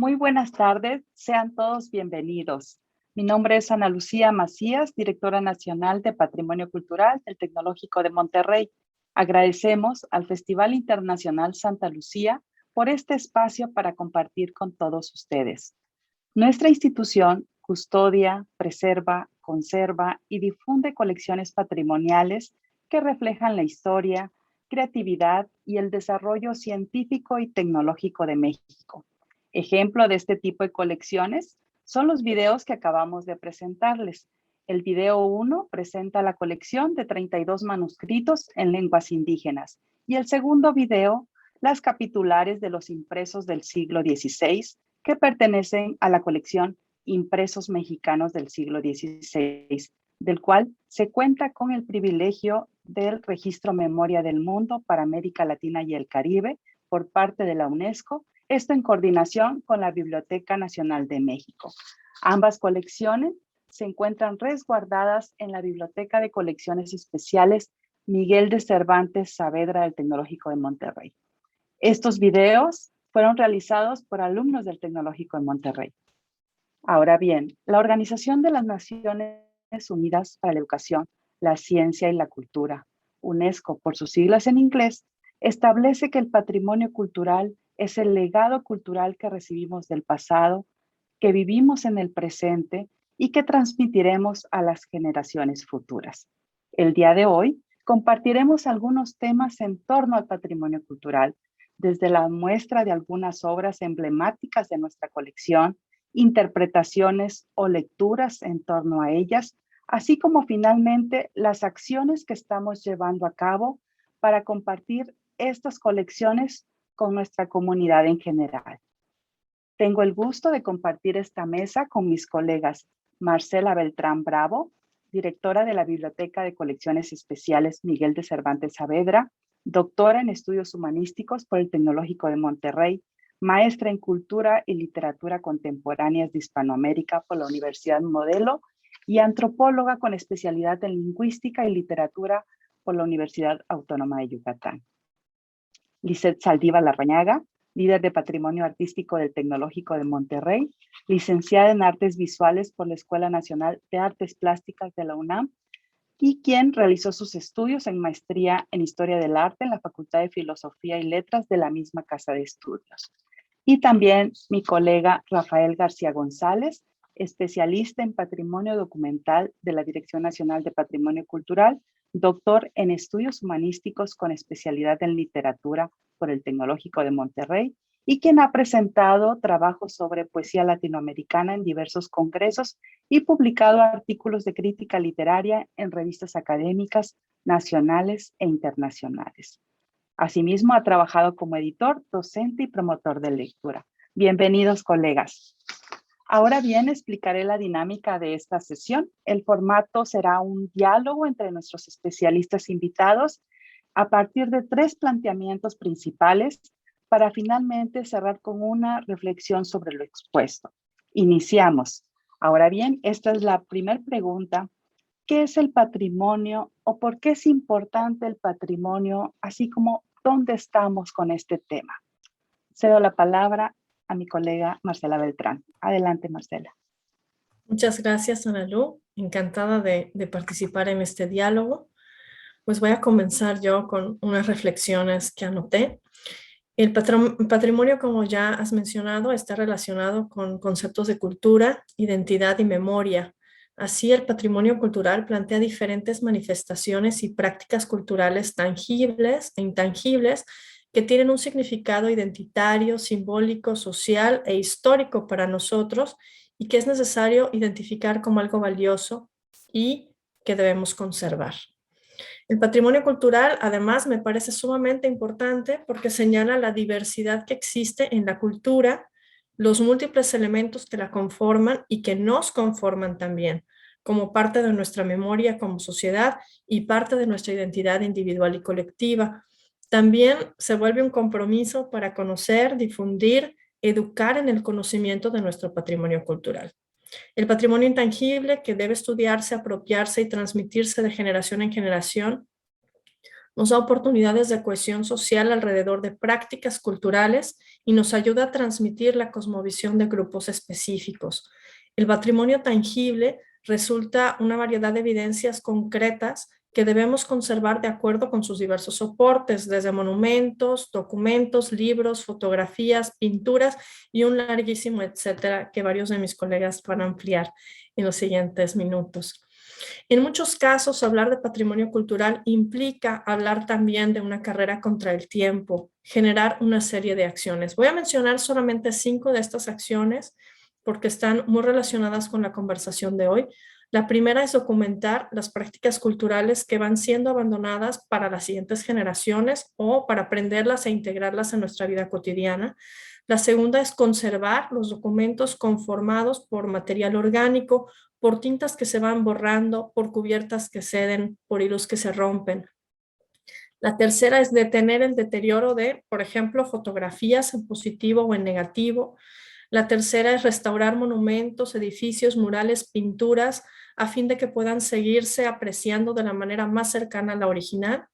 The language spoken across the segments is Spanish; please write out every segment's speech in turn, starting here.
Muy buenas tardes, sean todos bienvenidos. Mi nombre es Ana Lucía Macías, directora nacional de Patrimonio Cultural del Tecnológico de Monterrey. Agradecemos al Festival Internacional Santa Lucía por este espacio para compartir con todos ustedes. Nuestra institución custodia, preserva, conserva y difunde colecciones patrimoniales que reflejan la historia, creatividad y el desarrollo científico y tecnológico de México. Ejemplo de este tipo de colecciones son los videos que acabamos de presentarles. El video 1 presenta la colección de 32 manuscritos en lenguas indígenas y el segundo video, las capitulares de los impresos del siglo XVI que pertenecen a la colección Impresos Mexicanos del siglo XVI, del cual se cuenta con el privilegio del Registro Memoria del Mundo para América Latina y el Caribe por parte de la UNESCO, esto en coordinación con la Biblioteca Nacional de México. Ambas colecciones se encuentran resguardadas en la Biblioteca de Colecciones Especiales Miguel de Cervantes Saavedra del Tecnológico de Monterrey. Estos videos fueron realizados por alumnos del Tecnológico de Monterrey. Ahora bien, la Organización de las Naciones Unidas para la Educación, la Ciencia y la Cultura, UNESCO por sus siglas en inglés, establece que el patrimonio cultural es el legado cultural que recibimos del pasado, que vivimos en el presente y que transmitiremos a las generaciones futuras. El día de hoy compartiremos algunos temas en torno al patrimonio cultural, desde la muestra de algunas obras emblemáticas de nuestra colección, interpretaciones o lecturas en torno a ellas, así como finalmente las acciones que estamos llevando a cabo para compartir estas colecciones con nuestra comunidad en general. Tengo el gusto de compartir esta mesa con mis colegas Marcela Beltrán Bravo, directora de la Biblioteca de Colecciones Especiales Miguel de Cervantes Saavedra, doctora en Estudios Humanísticos por el Tecnológico de Monterrey, maestra en Cultura y Literatura Contemporáneas de Hispanoamérica por la Universidad Modelo y antropóloga con especialidad en Lingüística y Literatura por la Universidad Autónoma de Yucatán. Lisette Saldívar Larrañaga, líder de Patrimonio Artístico del Tecnológico de Monterrey, licenciada en Artes Visuales por la Escuela Nacional de Artes Plásticas de la UNAM y quien realizó sus estudios en maestría en Historia del Arte en la Facultad de Filosofía y Letras de la misma casa de estudios. Y también mi colega Rafael García González, especialista en Patrimonio Documental de la Dirección Nacional de Patrimonio Cultural, doctor en Estudios Humanísticos con especialidad en Literatura por el Tecnológico de Monterrey y quien ha presentado trabajos sobre poesía latinoamericana en diversos congresos y publicado artículos de crítica literaria en revistas académicas nacionales e internacionales. Asimismo, ha trabajado como editor, docente y promotor de lectura. Bienvenidos, colegas. Ahora bien, explicaré la dinámica de esta sesión. El formato será un diálogo entre nuestros especialistas invitados a partir de 3 planteamientos principales para finalmente cerrar con una reflexión sobre lo expuesto. Iniciamos. Ahora bien, esta es la primera pregunta. ¿Qué es el patrimonio o por qué es importante el patrimonio, así como dónde estamos con este tema? Cedo la palabra a mi colega Marcela Beltrán. Adelante, Marcela. Muchas gracias, Ana Lu. Encantada de participar en este diálogo. Pues voy a comenzar yo con unas reflexiones que anoté. El patrimonio, como ya has mencionado, está relacionado con conceptos de cultura, identidad y memoria. Así, el patrimonio cultural plantea diferentes manifestaciones y prácticas culturales tangibles e intangibles que tienen un significado identitario, simbólico, social e histórico para nosotros y que es necesario identificar como algo valioso y que debemos conservar. El patrimonio cultural, además, me parece sumamente importante porque señala la diversidad que existe en la cultura, los múltiples elementos que la conforman y que nos conforman también, como parte de nuestra memoria como sociedad y parte de nuestra identidad individual y colectiva. También se vuelve un compromiso para conocer, difundir, educar en el conocimiento de nuestro patrimonio cultural. El patrimonio intangible que debe estudiarse, apropiarse y transmitirse de generación en generación nos da oportunidades de cohesión social alrededor de prácticas culturales y nos ayuda a transmitir la cosmovisión de grupos específicos. El patrimonio tangible resulta una variedad de evidencias concretas que debemos conservar de acuerdo con sus diversos soportes, desde monumentos, documentos, libros, fotografías, pinturas y un larguísimo etcétera que varios de mis colegas van a ampliar en los siguientes minutos. En muchos casos, hablar de patrimonio cultural implica hablar también de una carrera contra el tiempo, generar una serie de acciones. Voy a mencionar solamente 5 de estas acciones porque están muy relacionadas con la conversación de hoy. La primera es documentar las prácticas culturales que van siendo abandonadas para las siguientes generaciones o para aprenderlas e integrarlas en nuestra vida cotidiana. La segunda es conservar los documentos conformados por material orgánico, por tintas que se van borrando, por cubiertas que ceden, por hilos que se rompen. La tercera es detener el deterioro de, por ejemplo, fotografías en positivo o en negativo. La tercera es restaurar monumentos, edificios, murales, pinturas, a fin de que puedan seguirse apreciando de la manera más cercana a la original.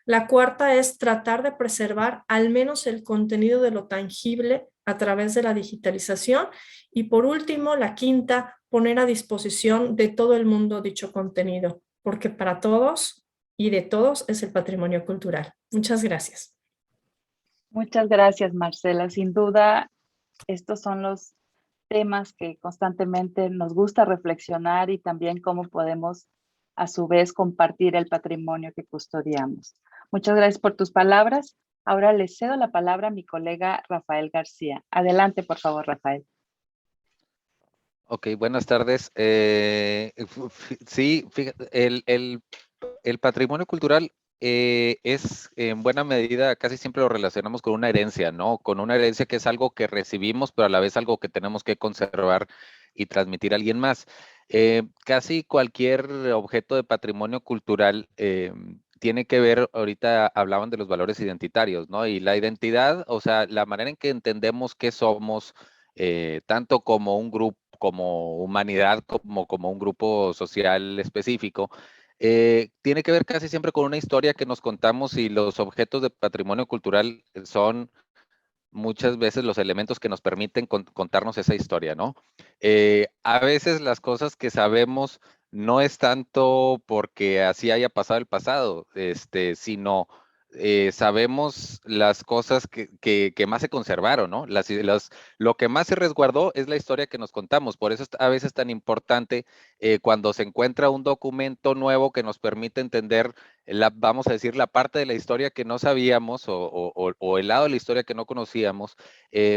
La cuarta es tratar de preservar al menos el contenido de lo tangible a través de la digitalización. Y por último, la quinta, poner a disposición de todo el mundo dicho contenido, porque para todos y de todos es el patrimonio cultural. Muchas gracias. Muchas gracias, Marcela. Sin duda, estos son los temas que constantemente nos gusta reflexionar y también cómo podemos a su vez compartir el patrimonio que custodiamos. Muchas gracias por tus palabras. Ahora le cedo la palabra a mi colega Rafael García. Adelante, por favor, Rafael. Ok, buenas tardes. Sí, fíjate, el patrimonio cultural es en buena medida, casi siempre lo relacionamos con una herencia, ¿no? Con una herencia que es algo que recibimos, pero a la vez algo que tenemos que conservar y transmitir a alguien más. Casi cualquier objeto de patrimonio cultural tiene que ver, ahorita hablaban de los valores identitarios, ¿no? Y la identidad, o sea, la manera en que entendemos qué somos, tanto como un grupo, como humanidad, como un grupo social específico, tiene que ver casi siempre con una historia que nos contamos y los objetos de patrimonio cultural son muchas veces los elementos que nos permiten contarnos esa historia, ¿no? A veces las cosas que sabemos no es tanto porque así haya pasado el pasado, sino sabemos las cosas que más se conservaron, ¿no? Lo que más se resguardó es la historia que nos contamos. Por eso es a veces tan importante cuando se encuentra un documento nuevo que nos permite entender vamos a decir, la parte de la historia que no sabíamos o el lado de la historia que no conocíamos,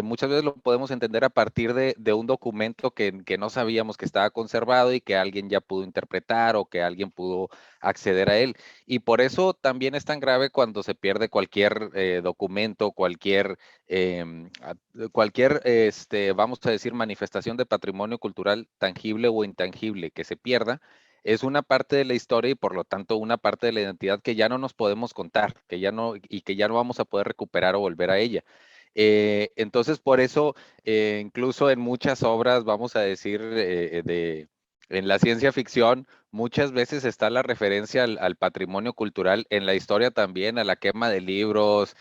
muchas veces lo podemos entender a partir de un documento que no sabíamos que estaba conservado y que alguien ya pudo interpretar o que alguien pudo acceder a él. Y por eso también es tan grave cuando se pierde cualquier documento, vamos a decir, manifestación de patrimonio cultural tangible o intangible que se pierda. Es una parte de la historia y por lo tanto una parte de la identidad que ya no nos podemos contar, que ya no vamos a poder recuperar o volver a ella. Entonces, por eso, incluso en muchas obras, vamos a decir, en la ciencia ficción, muchas veces está la referencia al patrimonio cultural, en la historia también, a la quema de libros,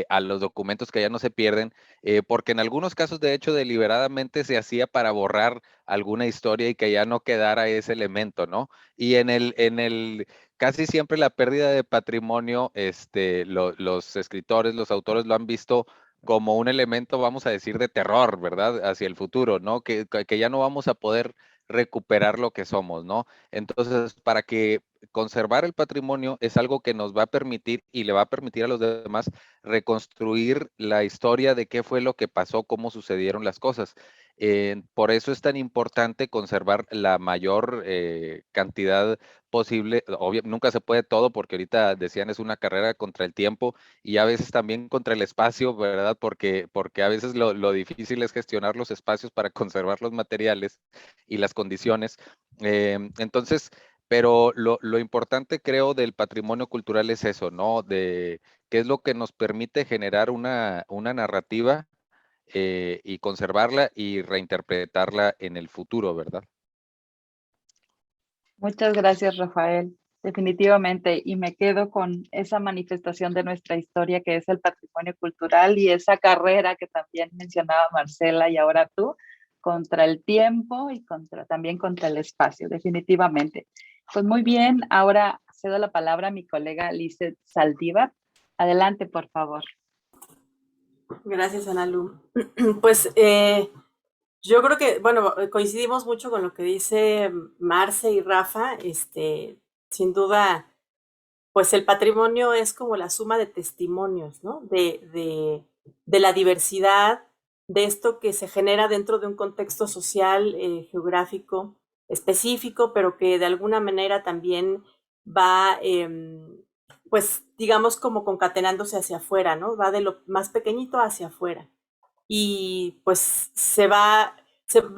a los documentos que ya no se pierden, porque en algunos casos, de hecho, deliberadamente se hacía para borrar alguna historia y que ya no quedara ese elemento, ¿no? Y casi siempre la pérdida de patrimonio, los escritores, los autores lo han visto como un elemento, vamos a decir, de terror, ¿verdad? Hacia el futuro, ¿no? Que ya no vamos a poder recuperar lo que somos, ¿no? Entonces, para que conservar el patrimonio es algo que nos va a permitir y le va a permitir a los demás reconstruir la historia de qué fue lo que pasó, cómo sucedieron las cosas. Por eso es tan importante conservar la mayor cantidad posible. Nunca se puede todo porque ahorita decían es una carrera contra el tiempo y a veces también contra el espacio, ¿verdad? Porque a veces lo difícil es gestionar los espacios para conservar los materiales y las condiciones. Entonces, pero lo importante creo del patrimonio cultural es eso, ¿no? De qué es lo que nos permite generar una narrativa y conservarla y reinterpretarla en el futuro, ¿verdad? Muchas gracias, Rafael. Definitivamente, y me quedo con esa manifestación de nuestra historia que es el patrimonio cultural y esa carrera que también mencionaba Marcela y ahora tú, contra el tiempo y también contra el espacio, definitivamente. Pues muy bien, ahora cedo la palabra a mi colega Lizeth Saldívar. Adelante, por favor. Gracias, Analu. Pues yo creo que, bueno, coincidimos mucho con lo que dice Marce y Rafa. Sin duda, pues el patrimonio es como la suma de testimonios, ¿no? De la diversidad, de esto que se genera dentro de un contexto social, geográfico específico, pero que de alguna manera también va, pues digamos, como concatenándose hacia afuera, ¿no? Va de lo más pequeñito hacia afuera. Y pues se va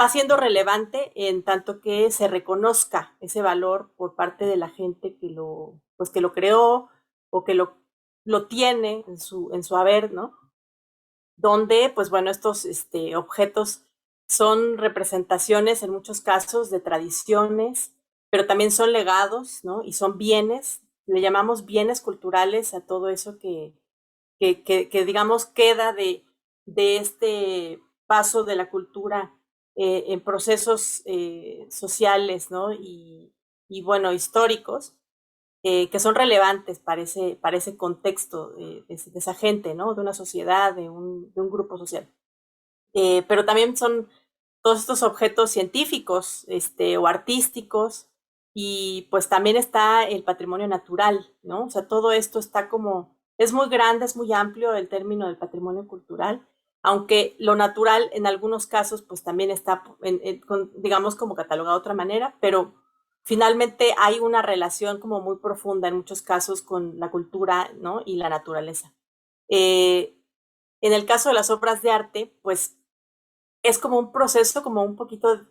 siendo relevante en tanto que se reconozca ese valor por parte de la gente pues que lo creó o que lo tiene en su haber, ¿no? Donde, pues bueno, estos objetos son representaciones en muchos casos de tradiciones, pero también son legados, ¿no? Y son bienes, le llamamos bienes culturales a todo eso que digamos queda de este paso de la cultura en procesos sociales, ¿no? Y bueno, históricos, que son relevantes para ese contexto de esa gente, ¿no? De una sociedad, de un grupo social. Pero también son todos estos objetos científicos o artísticos, y pues también está el patrimonio natural, ¿no? O sea, todo esto está como, es muy grande, es muy amplio el término del patrimonio cultural, aunque lo natural en algunos casos pues también está, digamos, como catalogado de otra manera, pero finalmente hay una relación como muy profunda en muchos casos con la cultura, ¿no? Y la naturaleza. En el caso de las obras de arte, pues es como un proceso como un poquito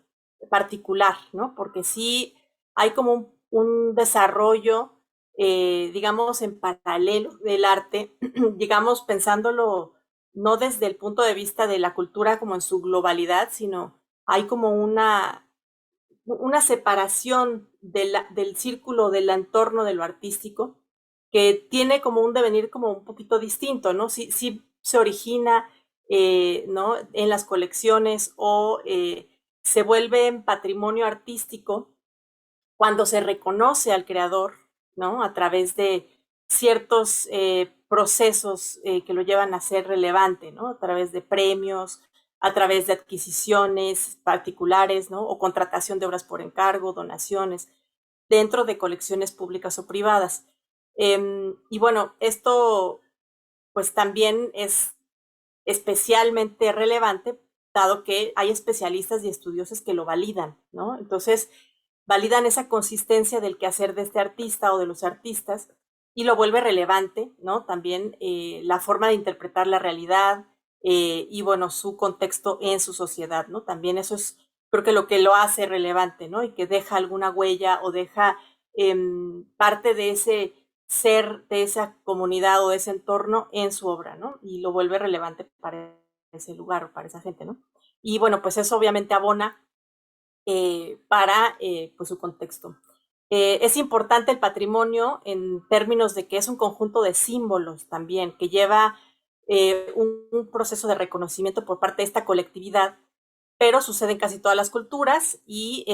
particular, ¿no? Porque sí hay como un desarrollo, digamos, en paralelo del arte, digamos, pensándolo no desde el punto de vista de la cultura como en su globalidad, sino hay como una separación del círculo, del entorno de lo artístico, que tiene como un devenir como un poquito distinto, ¿no? Sí, sí se origina, ¿no? En las colecciones o se vuelve en patrimonio artístico cuando se reconoce al creador, ¿no? A través de ciertos procesos que lo llevan a ser relevante, ¿no? A través de premios, a través de adquisiciones particulares, ¿no? O contratación de obras por encargo, donaciones, dentro de colecciones públicas o privadas. Y bueno, esto pues también es especialmente relevante, dado que hay especialistas y estudiosos que lo validan, ¿no? Entonces, validan esa consistencia del quehacer de este artista o de los artistas y lo vuelve relevante, ¿no? También la forma de interpretar la realidad y, bueno, su contexto en su sociedad, ¿no? También eso es, creo que lo hace relevante, ¿no? Y que deja alguna huella o deja parte de ese ser, de esa comunidad o de ese entorno en su obra, ¿no? Y lo vuelve relevante para ese lugar o para esa gente, ¿no? Y bueno, pues eso obviamente abona para pues su contexto. Es importante el patrimonio en términos de que es un conjunto de símbolos también, que lleva un proceso de reconocimiento por parte de esta colectividad, pero sucede en casi todas las culturas y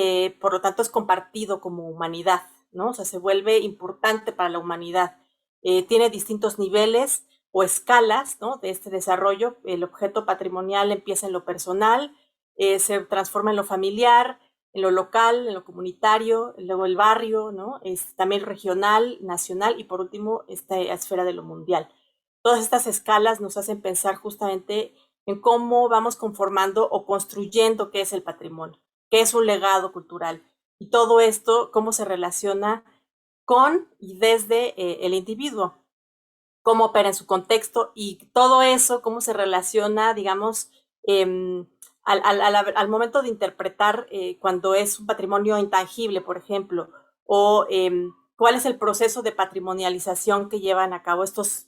por lo tanto es compartido como humanidad, ¿no? O sea, se vuelve importante para la humanidad. Tiene distintos niveles o escalas, ¿no? De este desarrollo. El objeto patrimonial empieza en lo personal, se transforma en lo familiar, en lo local, en lo comunitario, luego el barrio, ¿no? Es también regional, nacional y por último esta esfera de lo mundial. Todas estas escalas nos hacen pensar justamente en cómo vamos conformando o construyendo qué es el patrimonio, qué es un legado cultural. Y todo esto, cómo se relaciona con y desde el individuo, cómo opera en su contexto y todo eso, cómo se relaciona, digamos, al momento de interpretar cuando es un patrimonio intangible, por ejemplo, o cuál es el proceso de patrimonialización que llevan a cabo estos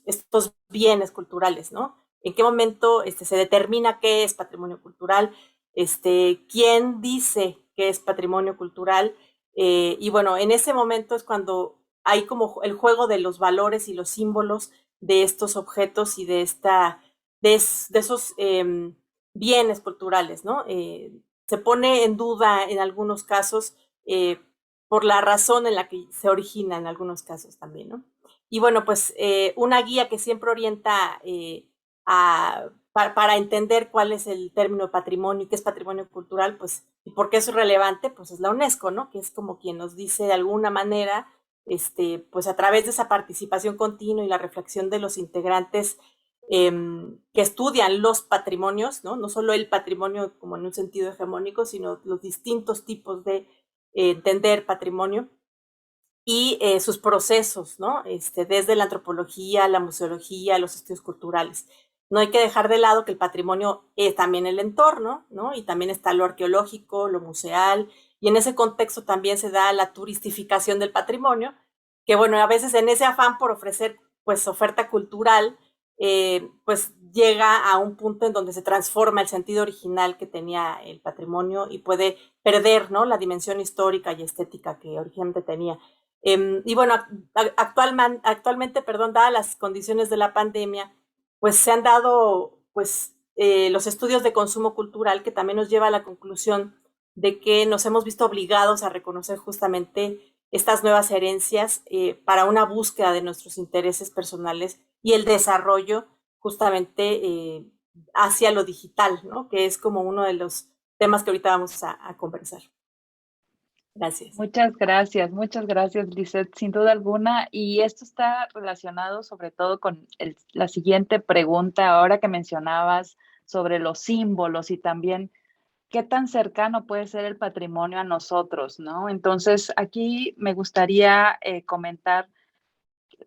bienes culturales, ¿no? En qué momento se determina qué es patrimonio cultural, quién dice que es patrimonio cultural, y bueno, en ese momento es cuando hay como el juego de los valores y los símbolos de estos objetos y de esos bienes culturales, ¿no? Se pone en duda en algunos casos por la razón en la que se origina en algunos casos también, ¿no? Y bueno, pues una guía que siempre orienta para entender cuál es el término patrimonio y qué es patrimonio cultural, pues, y por qué es relevante, pues es la UNESCO, ¿no? Que es como quien nos dice de alguna manera, pues a través de esa participación continua y la reflexión de los integrantes que estudian los patrimonios, ¿no? No solo el patrimonio como en un sentido hegemónico, sino los distintos tipos de entender patrimonio y sus procesos, ¿no? Desde la antropología, la museología, los estudios culturales. No hay que dejar de lado que el patrimonio es también el entorno, ¿no? Y también está lo arqueológico, lo museal, y en ese contexto también se da la turistificación del patrimonio, que bueno, a veces en ese afán por ofrecer pues oferta cultural, pues llega a un punto en donde se transforma el sentido original que tenía el patrimonio y puede perder, ¿no? La dimensión histórica y estética que originalmente tenía. Y bueno, actualmente, perdón, dadas las condiciones de la pandemia, pues se han dado pues, los estudios de consumo cultural que también nos lleva a la conclusión de que nos hemos visto obligados a reconocer justamente estas nuevas herencias para una búsqueda de nuestros intereses personales y el desarrollo justamente hacia lo digital, ¿no? Que es como uno de los temas que ahorita vamos a conversar. Gracias. Muchas gracias, Lisette, sin duda alguna. Y esto está relacionado sobre todo con la siguiente pregunta, ahora que mencionabas sobre los símbolos y también qué tan cercano puede ser el patrimonio a nosotros, ¿no? Entonces, aquí me gustaría comentar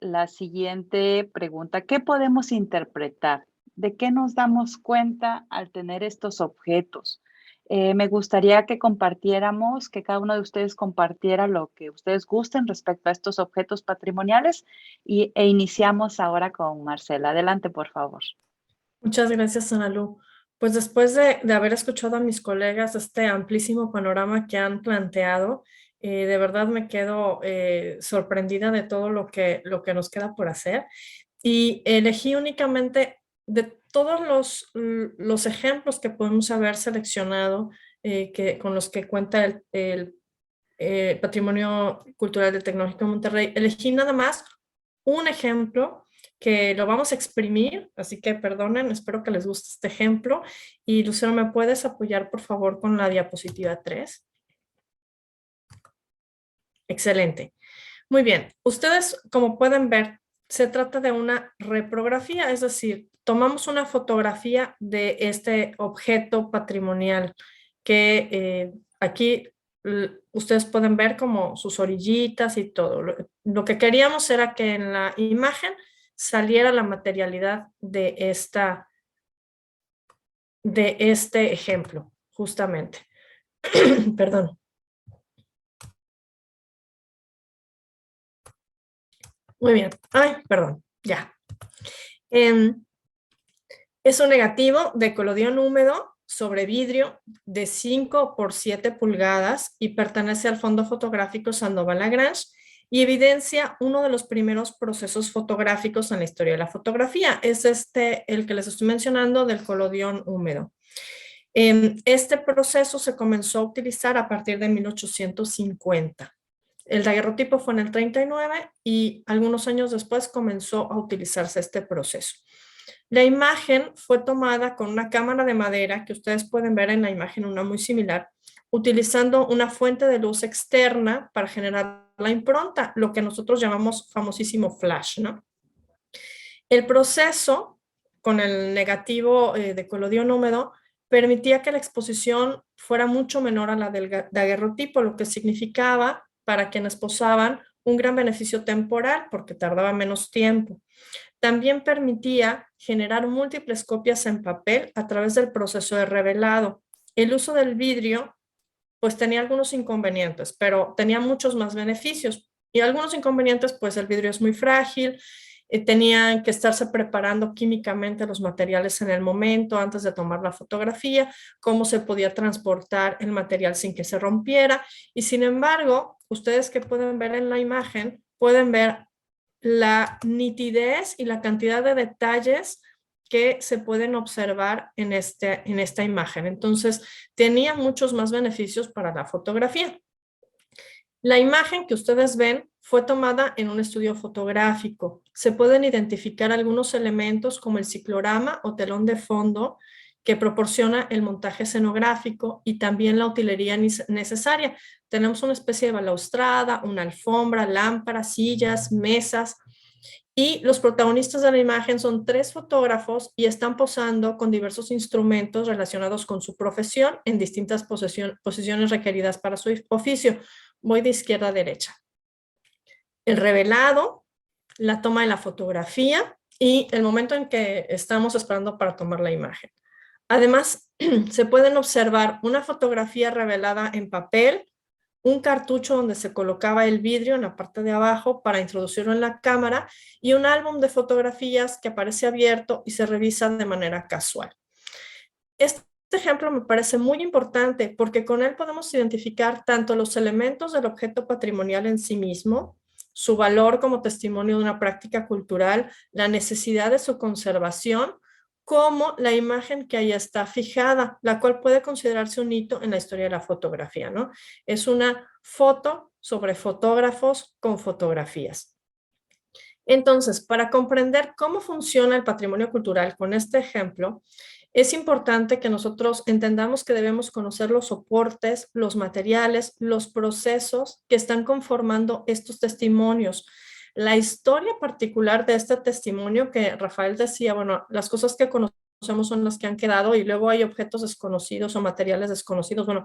la siguiente pregunta. ¿Qué podemos interpretar? ¿De qué nos damos cuenta al tener estos objetos? Me gustaría que compartiéramos, que cada uno de ustedes compartiera lo que ustedes gusten respecto a estos objetos patrimoniales e iniciamos ahora con Marcela. Adelante, por favor. Muchas gracias, Ana Lu. Pues después de haber escuchado a mis colegas este amplísimo panorama que han planteado, de verdad me quedo sorprendida de todo lo que nos queda por hacer y elegí únicamente de todos los ejemplos que podemos haber seleccionado con los que cuenta el Patrimonio Cultural del Tecnológico de Monterrey, elegí nada más un ejemplo que lo vamos a exprimir, así que perdonen, espero que les guste este ejemplo. Y Lucero, ¿me puedes apoyar por favor con la diapositiva 3? Excelente. Muy bien, ustedes como pueden ver, se trata de una reprografía, es decir, tomamos una fotografía de este objeto patrimonial que aquí ustedes pueden ver como sus orillitas y todo. Lo que queríamos era que en la imagen saliera la materialidad de este ejemplo, justamente. Perdón. Muy bien. Ay, perdón, ya. Es un negativo de colodión húmedo sobre vidrio de 5 por 7 pulgadas y pertenece al Fondo Fotográfico Sandoval Lagrange y evidencia uno de los primeros procesos fotográficos en la historia de la fotografía. Es el que les estoy mencionando del colodión húmedo. Este proceso se comenzó a utilizar a partir de 1850. El daguerrotipo fue en el 39 y algunos años después comenzó a utilizarse este proceso. La imagen fue tomada con una cámara de madera que ustedes pueden ver en la imagen, una muy similar, utilizando una fuente de luz externa para generar la impronta, lo que nosotros llamamos famosísimo flash, ¿no? El proceso con el negativo de colodión húmedo permitía que la exposición fuera mucho menor a la del daguerrotipo, lo que significaba para quienes posaban un gran beneficio temporal porque tardaba menos tiempo. También permitía generar múltiples copias en papel a través del proceso de revelado. El uso del vidrio pues tenía algunos inconvenientes, pero tenía muchos más beneficios. Y algunos inconvenientes, pues el vidrio es muy frágil, tenían que estarse preparando químicamente los materiales en el momento antes de tomar la fotografía, cómo se podía transportar el material sin que se rompiera. Y sin embargo, ustedes que pueden ver en la imagen, pueden ver la nitidez y la cantidad de detalles que se pueden observar en esta imagen. Entonces, tenía muchos más beneficios para la fotografía. La imagen que ustedes ven fue tomada en un estudio fotográfico. Se pueden identificar algunos elementos como el ciclorama o telón de fondo que proporciona el montaje escenográfico y también la utilería necesaria. Tenemos una especie de balaustrada, una alfombra, lámparas, sillas, mesas. Y los protagonistas de la imagen son 3 fotógrafos y están posando con diversos instrumentos relacionados con su profesión en distintas posiciones requeridas para su oficio. Voy de izquierda a derecha. El revelado, la toma de la fotografía y el momento en que estamos esperando para tomar la imagen. Además, se pueden observar una fotografía revelada en papel, un cartucho donde se colocaba el vidrio en la parte de abajo para introducirlo en la cámara y un álbum de fotografías que aparece abierto y se revisa de manera casual. Este ejemplo me parece muy importante porque con él podemos identificar tanto los elementos del objeto patrimonial en sí mismo, su valor como testimonio de una práctica cultural, la necesidad de su conservación, como la imagen que ahí está fijada, la cual puede considerarse un hito en la historia de la fotografía, ¿no? Es una foto sobre fotógrafos con fotografías. Entonces, para comprender cómo funciona el patrimonio cultural con este ejemplo, es importante que nosotros entendamos que debemos conocer los soportes, los materiales, los procesos que están conformando estos testimonios. La historia particular de este testimonio que Rafael decía, bueno, las cosas que conocemos son las que han quedado y luego hay objetos desconocidos o materiales desconocidos. Bueno,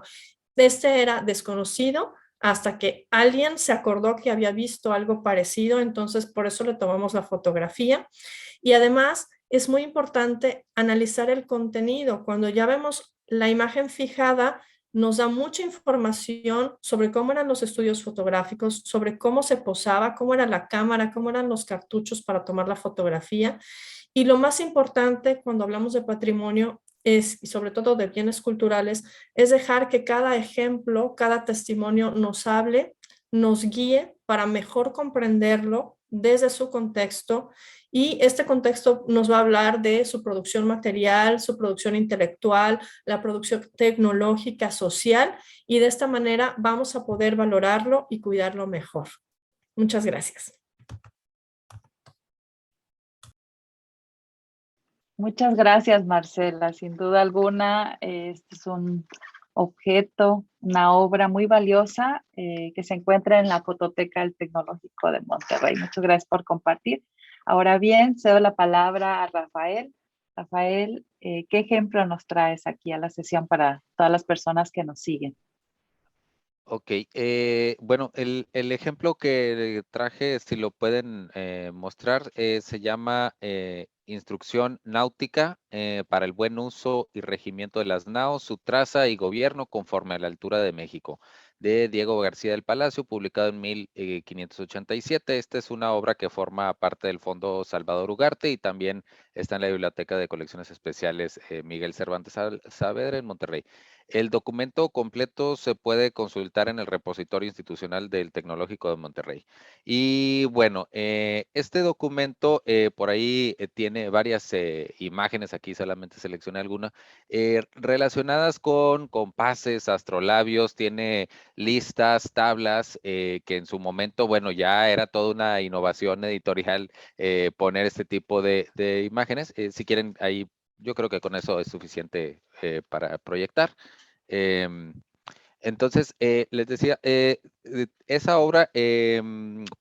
este era desconocido hasta que alguien se acordó que había visto algo parecido, entonces por eso le tomamos la fotografía. Y además es muy importante analizar el contenido. Cuando ya vemos la imagen fijada, nos da mucha información sobre cómo eran los estudios fotográficos, sobre cómo se posaba, cómo era la cámara, cómo eran los cartuchos para tomar la fotografía. Y lo más importante cuando hablamos de patrimonio es, y sobre todo de bienes culturales, es dejar que cada ejemplo, cada testimonio nos hable, nos guíe para mejor comprenderlo desde su contexto, y este contexto nos va a hablar de su producción material, su producción intelectual, la producción tecnológica, social, y de esta manera vamos a poder valorarlo y cuidarlo mejor. Muchas gracias. Muchas gracias, Marcela. Sin duda alguna, este es un objeto, una obra muy valiosa que se encuentra en la Fototeca del Tecnológico de Monterrey. Muchas gracias por compartir. Ahora bien, cedo la palabra a Rafael. Rafael, ¿qué ejemplo nos traes aquí a la sesión para todas las personas que nos siguen? Ok, bueno, el ejemplo que traje, si lo pueden mostrar, se llama Instrucción Náutica para el buen uso y regimiento de las naos, su traza y gobierno conforme a la altura de México, de Diego García del Palacio, publicado en 1587. Esta es una obra que forma parte del Fondo Salvador Ugarte y también está en la Biblioteca de Colecciones Especiales Miguel Cervantes Saavedra en Monterrey. El documento completo se puede consultar en el repositorio institucional del Tecnológico de Monterrey. Y bueno, este documento por ahí tiene varias imágenes, aquí solamente seleccioné alguna, relacionadas con compases, astrolabios, tiene listas, tablas, que en su momento, bueno, ya era toda una innovación editorial poner este tipo de imágenes. Si quieren, ahí yo creo que con eso es suficiente para proyectar. Entonces, les decía, esa obra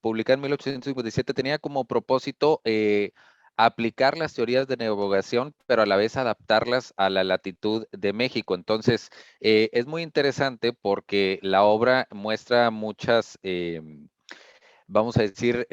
publicada en 1857 tenía como propósito aplicar las teorías de navegación, pero a la vez adaptarlas a la latitud de México. Entonces, es muy interesante porque la obra muestra muchas, vamos a decir,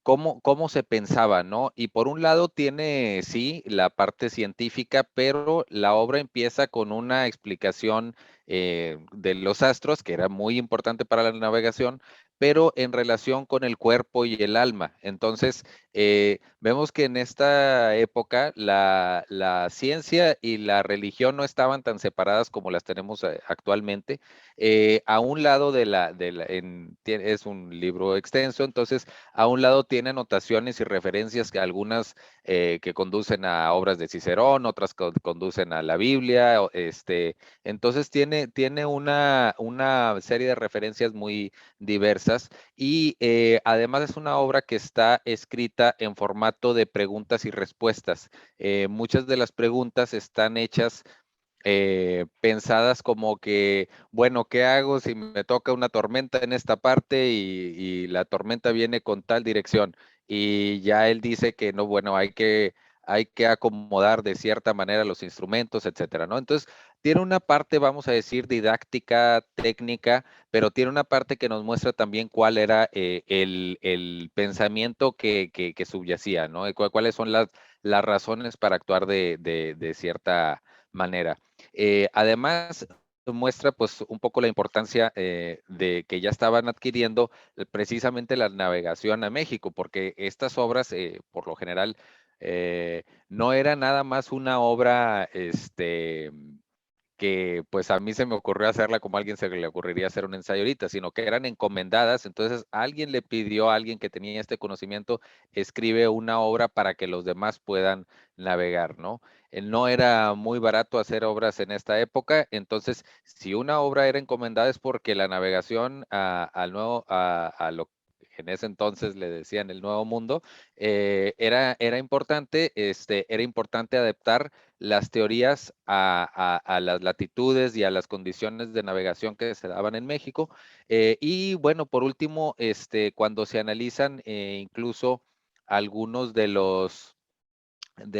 cómo se pensaba, ¿no? Y por un lado tiene, sí, la parte científica, pero la obra empieza con una explicación de los astros, que era muy importante para la navegación, pero en relación con el cuerpo y el alma. Entonces, vemos que en esta época la ciencia y la religión no estaban tan separadas como las tenemos actualmente. A un lado es un libro extenso, entonces a un lado tiene anotaciones y referencias que algunas que conducen a obras de Cicerón, otras conducen a la Biblia, entonces tiene una serie de referencias muy diversas y además es una obra que está escrita en formato de preguntas y respuestas. Muchas de las preguntas están hechas pensadas como que, bueno, ¿qué hago si me toca una tormenta en esta parte y la tormenta viene con tal dirección? Y ya él dice que no, bueno, hay que acomodar de cierta manera los instrumentos, etcétera, ¿no? Entonces, tiene una parte, vamos a decir, didáctica, técnica, pero tiene una parte que nos muestra también cuál era el pensamiento que subyacía, ¿no? Cuáles son las razones para actuar de cierta manera. Además, muestra pues un poco la importancia de que ya estaban adquiriendo precisamente la navegación a México, porque estas obras, por lo general, no era nada más una obra, que pues a mí se me ocurrió hacerla como a alguien se le ocurriría hacer un ensayo ahorita, sino que eran encomendadas, entonces alguien le pidió a alguien que tenía este conocimiento, escribe una obra para que los demás puedan navegar, ¿no? No era muy barato hacer obras en esta época, entonces si una obra era encomendada es porque la navegación a lo que en ese entonces le decían el Nuevo Mundo, era importante, era importante adaptar las teorías a las latitudes y a las condiciones de navegación que se daban en México. Y bueno, por último, cuando se analizan incluso algunos de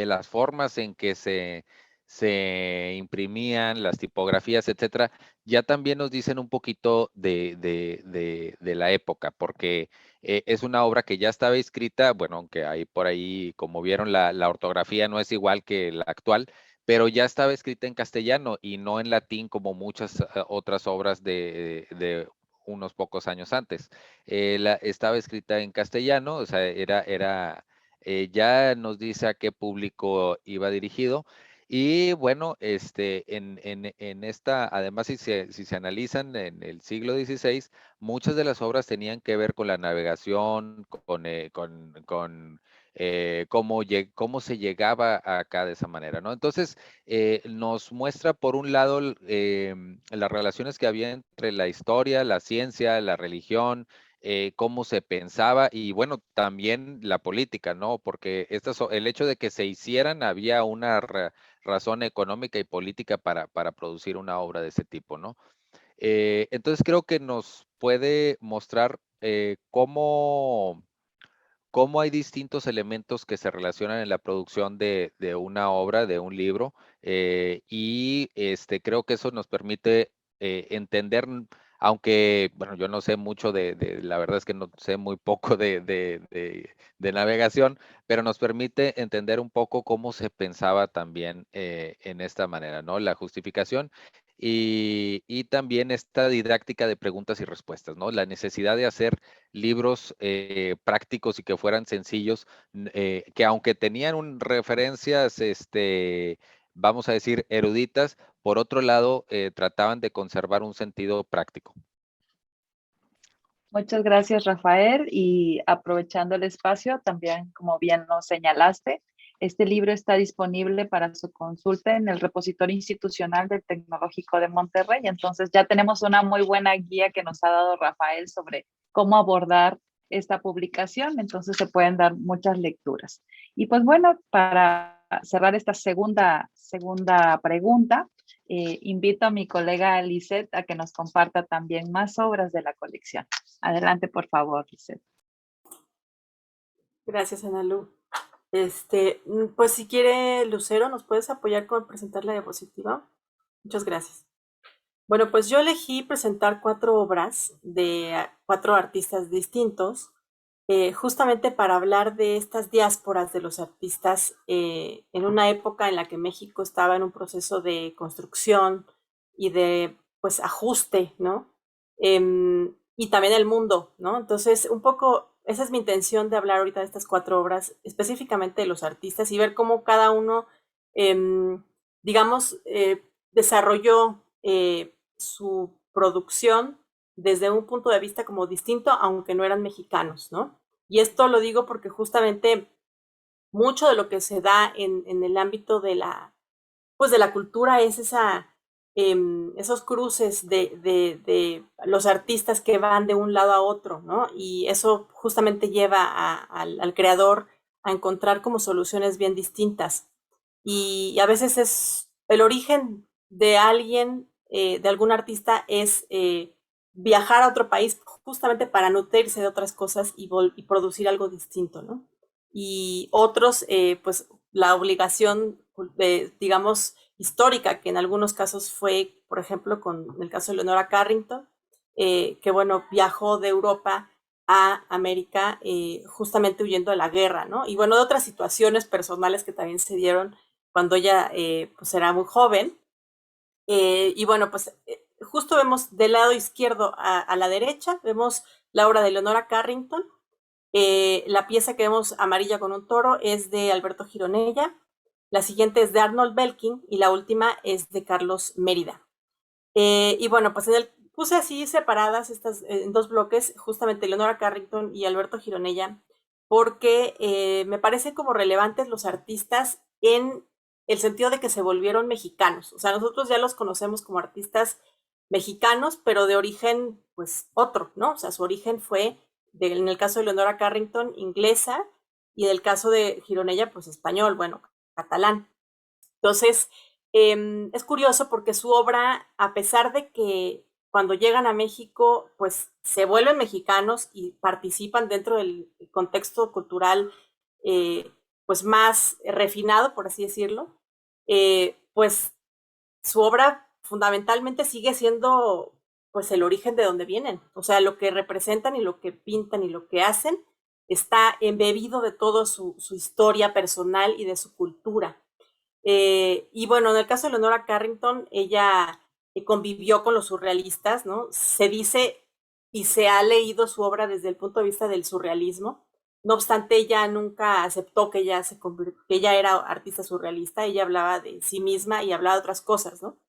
las formas en que se imprimían, las tipografías, etcétera, ya también nos dicen un poquito de la época, porque es una obra que ya estaba escrita, bueno, aunque hay por ahí, como vieron, la ortografía no es igual que la actual, pero ya estaba escrita en castellano y no en latín como muchas otras obras de unos pocos años antes. Estaba escrita en castellano, o sea, ya nos dice a qué público iba dirigido. Y bueno, en esta, además, si se analizan en el siglo XVI, muchas de las obras tenían que ver con la navegación, con cómo se llegaba acá de esa manera, ¿no? Entonces, nos muestra, por un lado, las relaciones que había entre la historia, la ciencia, la religión, cómo se pensaba y bueno, también la política, ¿no? Porque el hecho de que se hicieran, había una razón económica y política para producir una obra de ese tipo, ¿no? Entonces creo que nos puede mostrar cómo hay distintos elementos que se relacionan en la producción de una obra, de un libro, y creo que eso nos permite entender, aunque, bueno, yo no sé mucho la verdad es que no sé muy poco de navegación, pero nos permite entender un poco cómo se pensaba también en esta manera, ¿no? La justificación y también esta didáctica de preguntas y respuestas, ¿no? La necesidad de hacer libros prácticos y que fueran sencillos, que aunque tenían referencias, vamos a decir, eruditas, por otro lado, trataban de conservar un sentido práctico. Muchas gracias, Rafael. Y aprovechando el espacio, también, como bien nos señalaste, este libro está disponible para su consulta en el repositorio institucional del Tecnológico de Monterrey. Entonces, ya tenemos una muy buena guía que nos ha dado Rafael sobre cómo abordar esta publicación. Entonces, se pueden dar muchas lecturas. Y pues bueno, para cerrar esta segunda pregunta, invito a mi colega Lisette a que nos comparta también más obras de la colección. Adelante, por favor, Lisette. Gracias, Analu. Pues si quiere, Lucero, ¿nos puedes apoyar con presentar la diapositiva? Muchas gracias. Bueno, pues yo elegí presentar 4 obras de 4 artistas distintos, justamente para hablar de estas diásporas de los artistas en una época en la que México estaba en un proceso de construcción y de, pues, ajuste, ¿no? y también el mundo, ¿no? Entonces, un poco, esa es mi intención de hablar ahorita de estas 4 obras, específicamente de los artistas y ver cómo cada uno, digamos, desarrolló su producción desde un punto de vista como distinto, aunque no eran mexicanos, ¿no? Y esto lo digo porque justamente mucho de lo que se da en el ámbito pues de la cultura es esos cruces de los artistas que van de un lado a otro, ¿no? Y eso justamente lleva al creador a encontrar como soluciones bien distintas. Y a veces es el origen de alguien, de algún artista, es viajar a otro país justamente para nutrirse de otras cosas y producir algo distinto, ¿no? Y otros, pues la obligación, digamos, histórica, que en algunos casos fue, por ejemplo, con el caso de Leonora Carrington, que bueno, viajó de Europa a América justamente huyendo de la guerra, ¿no? Y bueno, de otras situaciones personales que también se dieron cuando ella pues era muy joven. Y bueno, pues justo vemos del lado izquierdo a la derecha, vemos la obra de Leonora Carrington. La pieza que vemos amarilla con un toro es de Alberto Gironella, la siguiente es de Arnold Belkin y la última es de Carlos Mérida. Y bueno, pues puse así separadas estas en 2 bloques, justamente Leonora Carrington y Alberto Gironella, porque me parecen como relevantes los artistas en el sentido de que se volvieron mexicanos. O sea, nosotros ya los conocemos como artistas mexicanos, pero de origen, pues, otro, ¿no? O sea, su origen fue, en el caso de Leonora Carrington, inglesa, y del caso de Gironella, pues, español, bueno, catalán. Entonces, es curioso porque su obra, a pesar de que cuando llegan a México, pues se vuelven mexicanos y participan dentro del contexto cultural, pues más refinado, por así decirlo, pues su obra fundamentalmente sigue siendo pues el origen de donde vienen. O sea, lo que representan y lo que pintan y lo que hacen está embebido de toda su historia personal y de su cultura. Y bueno, en el caso de Leonora Carrington, ella convivió con los surrealistas, ¿no? Se dice y se ha leído su obra desde el punto de vista del surrealismo. No obstante, ella nunca aceptó que que ella era artista surrealista, ella hablaba de sí misma y hablaba de otras cosas, ¿no?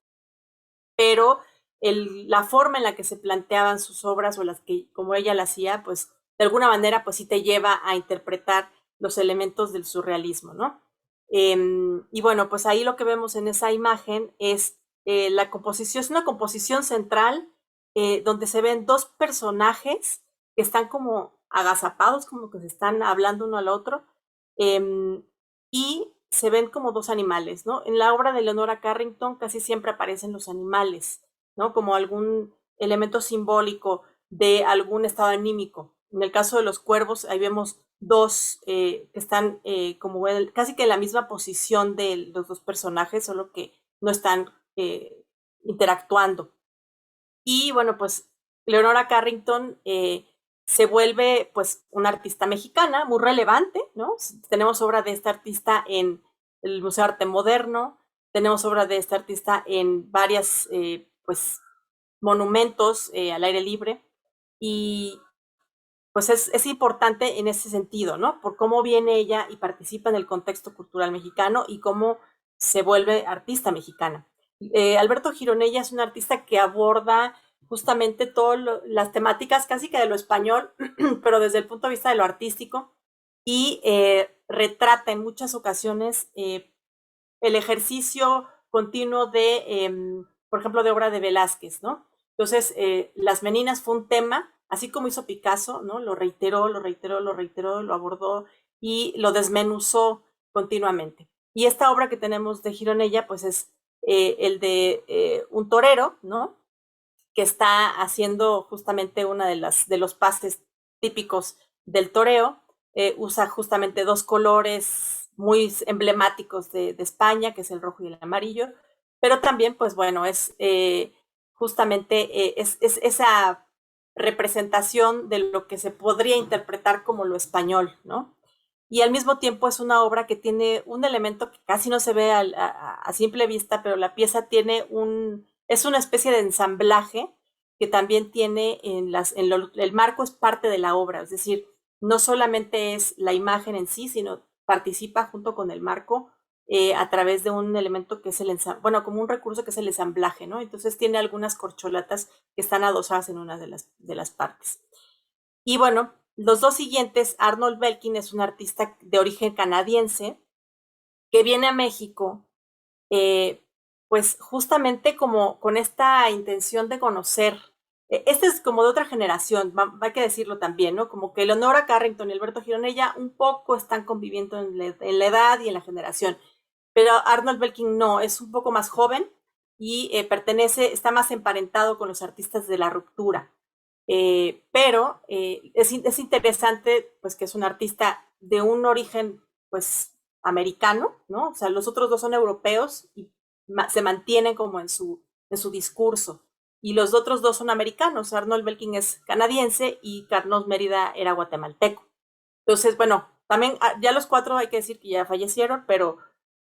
Pero la forma en la que se planteaban sus obras o las que, como ella la hacía, pues de alguna manera, pues sí te lleva a interpretar los elementos del surrealismo, ¿no? Y bueno, pues ahí lo que vemos en esa imagen es la composición, es una composición central donde se ven 2 personajes que están como agazapados, como que se están hablando uno al otro, y se ven como 2 animales, ¿no? En la obra de Leonora Carrington casi siempre aparecen los animales, ¿no? Como algún elemento simbólico de algún estado anímico. En el caso de los cuervos, ahí vemos 2 que están como casi que en la misma posición de los 2 personajes, solo que no están interactuando. Y bueno, pues Leonora Carrington se vuelve pues una artista mexicana muy relevante, ¿no? Tenemos obra de esta artista en el Museo de Arte Moderno, tenemos obra de esta artista en varias pues monumentos al aire libre y pues es importante en ese sentido, ¿no? Por cómo viene ella y participa en el contexto cultural mexicano y cómo se vuelve artista mexicana. Alberto Gironella es un artista que aborda justamente todas las temáticas casi que de lo español, pero desde el punto de vista de lo artístico y retrata en muchas ocasiones el ejercicio continuo por ejemplo, de obra de Velázquez, ¿no? Entonces, Las Meninas fue un tema, así como hizo Picasso, ¿no? Lo reiteró, lo reiteró, lo reiteró, lo abordó y lo desmenuzó continuamente. Y esta obra que tenemos de Gironella, pues es el de un torero, ¿no? Que está haciendo justamente una de los pases típicos del toreo. Usa justamente 2 colores muy emblemáticos de España, que es el rojo y el amarillo, pero también, pues bueno, es justamente es esa representación de lo que se podría interpretar como lo español, ¿no? Y al mismo tiempo es una obra que tiene un elemento que casi no se ve a simple vista, pero la pieza tiene es una especie de ensamblaje que también tiene el marco es parte de la obra, es decir, no solamente es la imagen en sí, sino participa junto con el marco a través de un elemento que es bueno, como un recurso que es el ensamblaje, ¿no? Entonces tiene algunas corcholatas que están adosadas en una de las partes. Y bueno, los dos siguientes, Arnold Belkin es un artista de origen canadiense que viene a México, pues justamente como con esta intención de conocer. Este es como de otra generación, hay que decirlo también, ¿no? Como que Eleonora Carrington y Alberto Gironella un poco están conviviendo en la edad y en la generación, pero Arnold Belkin no, es un poco más joven y está más emparentado con los artistas de la ruptura. Pero es interesante, pues, que es un artista de un origen, pues, americano, ¿no? O sea, los otros dos son europeos y se mantienen como en su discurso. Y los otros dos son americanos. Arnold Belkin es canadiense y Carlos Mérida era guatemalteco. Entonces, bueno, también ya los cuatro hay que decir que ya fallecieron, pero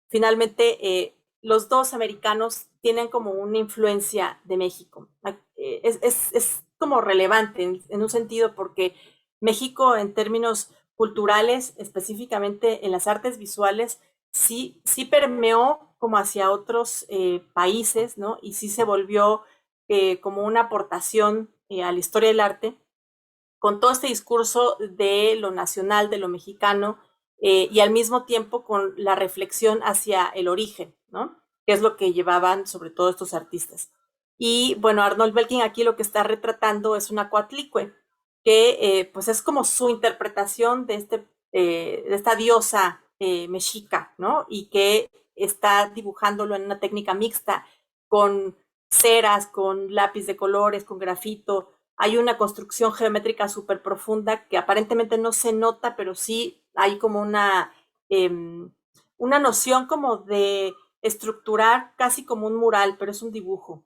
finalmente los dos americanos tienen como una influencia de México. Es como relevante en un sentido porque México en términos culturales, específicamente en las artes visuales, sí permeó como hacia otros países, ¿no? Y sí se volvió como una aportación a la historia del arte con todo este discurso de lo nacional, de lo mexicano, y al mismo tiempo con la reflexión hacia el origen, ¿no? Que es lo que llevaban sobre todo estos artistas. Y bueno, Arnold Belkin aquí lo que está retratando es una coatlicue, que pues es como su interpretación de esta diosa mexica, ¿no? Y que está dibujándolo en una técnica mixta con ceras, con lápiz de colores, con grafito. Hay una construcción geométrica súper profunda que aparentemente no se nota, pero sí hay como una noción como de estructurar casi como un mural, pero es un dibujo.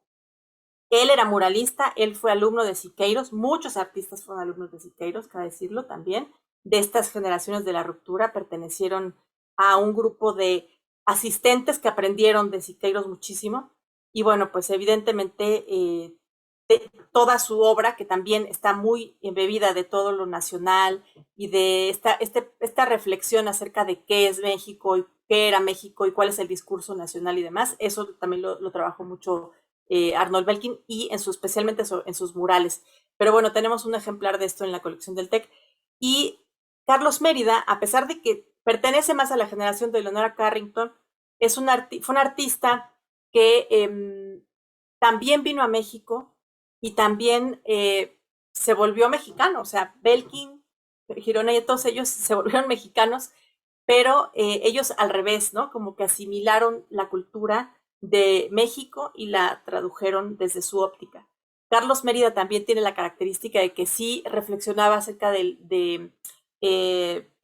Él era muralista, él fue alumno de Siqueiros, muchos artistas fueron alumnos de Siqueiros, cabe decirlo también, de estas generaciones de la ruptura, pertenecieron a un grupo de asistentes que aprendieron de Siqueiros muchísimo, y bueno, pues evidentemente toda su obra, que también está muy embebida de todo lo nacional y de esta reflexión acerca de qué es México y qué era México y cuál es el discurso nacional y demás, eso también lo trabajó mucho Arnold Belkin y especialmente en sus murales. Pero bueno, tenemos un ejemplar de esto en la colección del TEC. Y Carlos Mérida, a pesar de que pertenece más a la generación de Eleonora Carrington, fue un artista que también vino a México y también se volvió mexicano. O sea, Belkin, Girona y todos ellos se volvieron mexicanos, pero ellos al revés, ¿no? Como que asimilaron la cultura de México y la tradujeron desde su óptica. Carlos Mérida también tiene la característica de que sí reflexionaba acerca de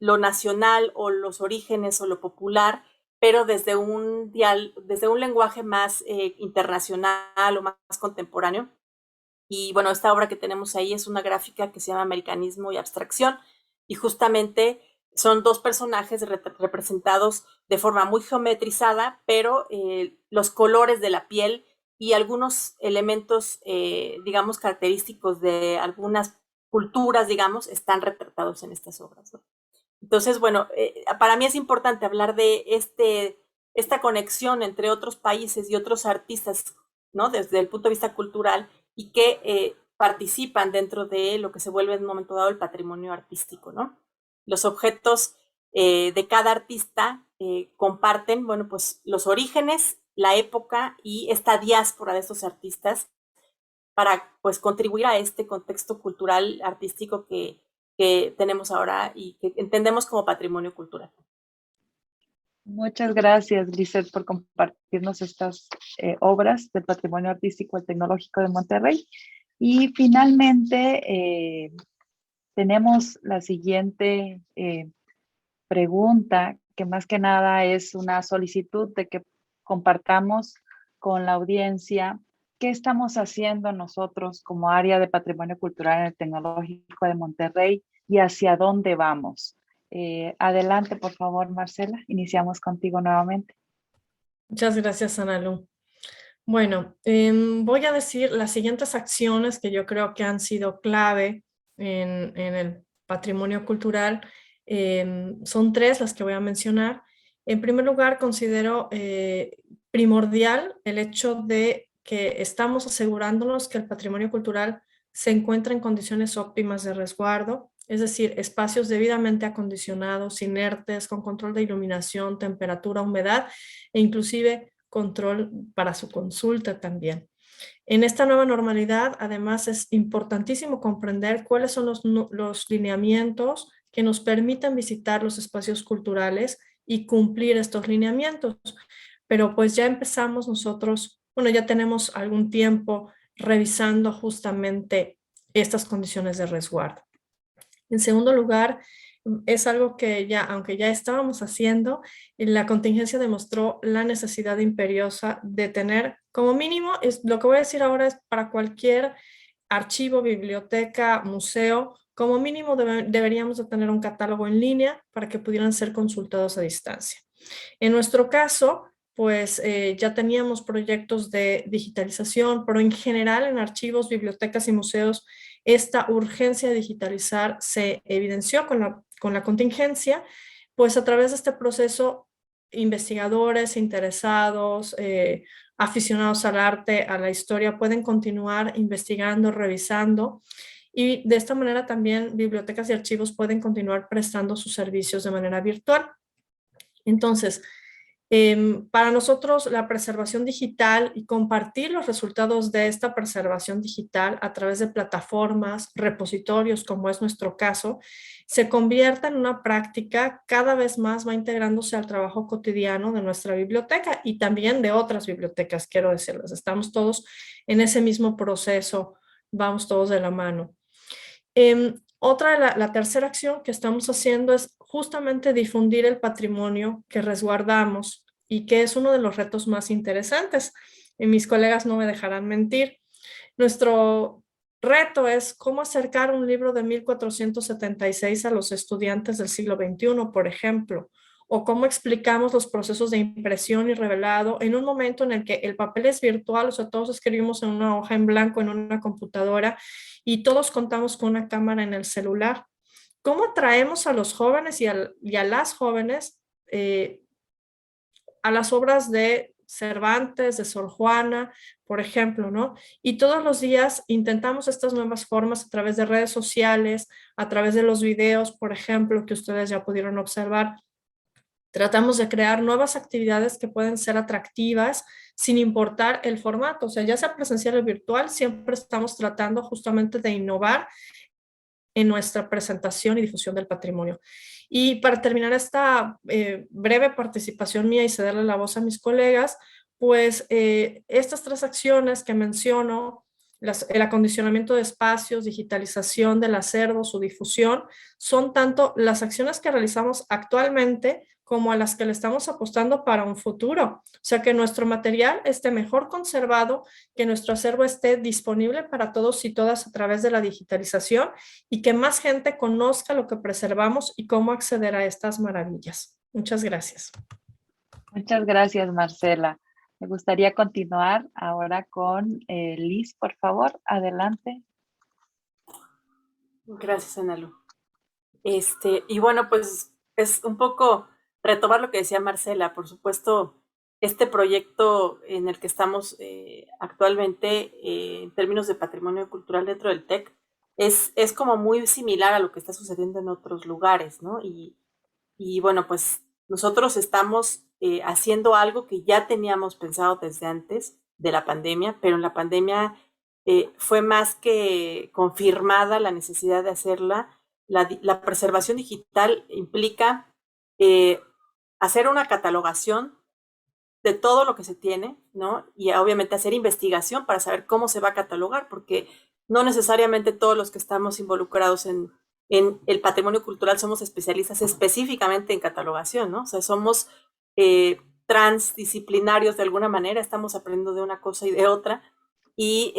lo nacional o los orígenes o lo popular, pero desde un lenguaje más internacional o más contemporáneo. Y bueno, esta obra que tenemos ahí es una gráfica que se llama Americanismo y Abstracción, y justamente son dos personajes representados de forma muy geometrizada, pero los colores de la piel y algunos elementos, digamos, característicos de algunas culturas, digamos, están retratados en estas obras, ¿no? Entonces, bueno, para mí es importante hablar de esta conexión entre otros países y otros artistas, ¿no? Desde el punto de vista cultural y que participan dentro de lo que se vuelve en un momento dado el patrimonio artístico, ¿no? Los objetos de cada artista comparten, bueno, pues los orígenes, la época y esta diáspora de estos artistas para, pues, contribuir a este contexto cultural artístico que tenemos ahora y que entendemos como patrimonio cultural. Muchas gracias, Lisette, por compartirnos estas obras del Patrimonio Artístico y Tecnológico de Monterrey. Y finalmente tenemos la siguiente pregunta, que más que nada es una solicitud de que compartamos con la audiencia qué estamos haciendo nosotros como área de Patrimonio Cultural en el Tecnológico de Monterrey y hacia dónde vamos. Adelante, por favor, Marcela. Iniciamos contigo nuevamente. Muchas gracias, Ana Lu. Bueno, voy a decir las siguientes acciones que yo creo que han sido clave en el patrimonio cultural. Son tres las que voy a mencionar. En primer lugar, considero primordial el hecho de que estamos asegurándonos que el patrimonio cultural se encuentra en condiciones óptimas de resguardo, es decir, espacios debidamente acondicionados, inertes, con control de iluminación, temperatura, humedad e inclusive control para su consulta también. En esta nueva normalidad, además, es importantísimo comprender cuáles son los lineamientos que nos permitan visitar los espacios culturales y cumplir estos lineamientos. Pero pues ya empezamos nosotros, bueno, ya tenemos algún tiempo revisando justamente estas condiciones de resguardo. En segundo lugar, es algo que ya, aunque ya estábamos haciendo, la contingencia demostró la necesidad imperiosa de tener, como mínimo, lo que voy a decir ahora es para cualquier archivo, biblioteca, museo, como mínimo deberíamos de tener un catálogo en línea para que pudieran ser consultados a distancia. En nuestro caso, pues ya teníamos proyectos de digitalización, pero en general en archivos, bibliotecas y museos, esta urgencia de digitalizar se evidenció con la contingencia, pues a través de este proceso, investigadores, interesados, aficionados al arte, a la historia, pueden continuar investigando, revisando, y de esta manera también bibliotecas y archivos pueden continuar prestando sus servicios de manera virtual. Entonces, para nosotros la preservación digital y compartir los resultados de esta preservación digital a través de plataformas, repositorios, como es nuestro caso, se convierta en una práctica cada vez más va integrándose al trabajo cotidiano de nuestra biblioteca y también de otras bibliotecas, quiero decirles. Estamos todos en ese mismo proceso, vamos todos de la mano. La tercera acción que estamos haciendo es justamente difundir el patrimonio que resguardamos y que es uno de los retos más interesantes. Y mis colegas no me dejarán mentir. Nuestro reto es cómo acercar un libro de 1476 a los estudiantes del siglo XXI, por ejemplo, o cómo explicamos los procesos de impresión y revelado en un momento en el que el papel es virtual, o sea, todos escribimos en una hoja en blanco, en una computadora, y todos contamos con una cámara en el celular. ¿Cómo atraemos a los jóvenes y a las jóvenes a las obras de Cervantes, de Sor Juana, por ejemplo, ¿no? Y todos los días intentamos estas nuevas formas a través de redes sociales, a través de los videos, por ejemplo, que ustedes ya pudieron observar. Tratamos de crear nuevas actividades que pueden ser atractivas sin importar el formato, o sea, ya sea presencial o virtual, siempre estamos tratando justamente de innovar en nuestra presentación y difusión del patrimonio. Y para terminar esta breve participación mía y cederle la voz a mis colegas, pues estas tres acciones que menciono, el acondicionamiento de espacios, digitalización del acervo, su difusión, son tanto las acciones que realizamos actualmente como a las que le estamos apostando para un futuro. O sea, que nuestro material esté mejor conservado, que nuestro acervo esté disponible para todos y todas a través de la digitalización y que más gente conozca lo que preservamos y cómo acceder a estas maravillas. Muchas gracias. Muchas gracias, Marcela. Me gustaría continuar ahora con Liz, por favor, adelante. Gracias, Analu. Y bueno, pues es un poco retomar lo que decía Marcela. Por supuesto, este proyecto en el que estamos actualmente en términos de patrimonio cultural dentro del TEC es como muy similar a lo que está sucediendo en otros lugares, ¿no? Y bueno, pues nosotros estamos haciendo algo que ya teníamos pensado desde antes de la pandemia, pero en la pandemia fue más que confirmada la necesidad de hacerla. La preservación digital implica hacer una catalogación de todo lo que se tiene, ¿no? Y obviamente hacer investigación para saber cómo se va a catalogar, porque no necesariamente todos los que estamos involucrados en el patrimonio cultural somos especialistas específicamente en catalogación, ¿no? O sea, somos transdisciplinarios de alguna manera, estamos aprendiendo de una cosa y de otra, y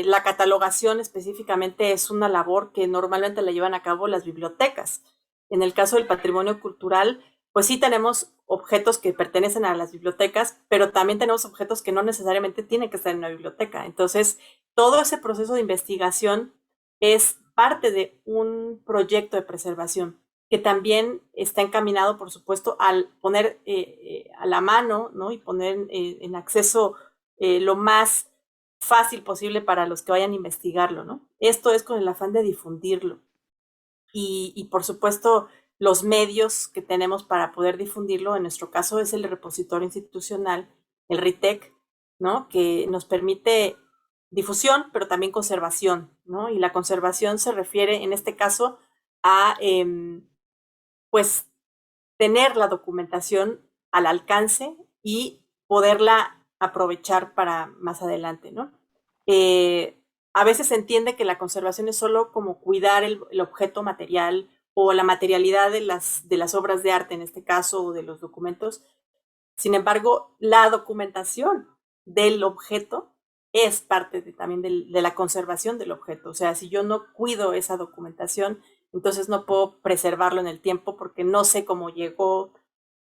la catalogación específicamente es una labor que normalmente la llevan a cabo las bibliotecas. En el caso del patrimonio cultural, pues sí tenemos objetos que pertenecen a las bibliotecas, pero también tenemos objetos que no necesariamente tienen que estar en una biblioteca. Entonces, todo ese proceso de investigación es parte de un proyecto de preservación que también está encaminado, por supuesto, al poner a la mano, ¿no? Y poner en acceso lo más fácil posible para los que vayan a investigarlo, ¿no? Esto es con el afán de difundirlo. Y por supuesto, los medios que tenemos para poder difundirlo, en nuestro caso es el repositorio institucional, el RITEC, ¿no? Que nos permite difusión, pero también conservación, ¿no? Y la conservación se refiere, en este caso, a, pues, tener la documentación al alcance y poderla aprovechar para más adelante, ¿no? A veces se entiende que la conservación es solo como cuidar el objeto material o la materialidad de las obras de arte, en este caso, o de los documentos. Sin embargo, la documentación del objeto es parte también de la conservación del objeto. O sea, si yo no cuido esa documentación, entonces no puedo preservarlo en el tiempo porque no sé cómo llegó,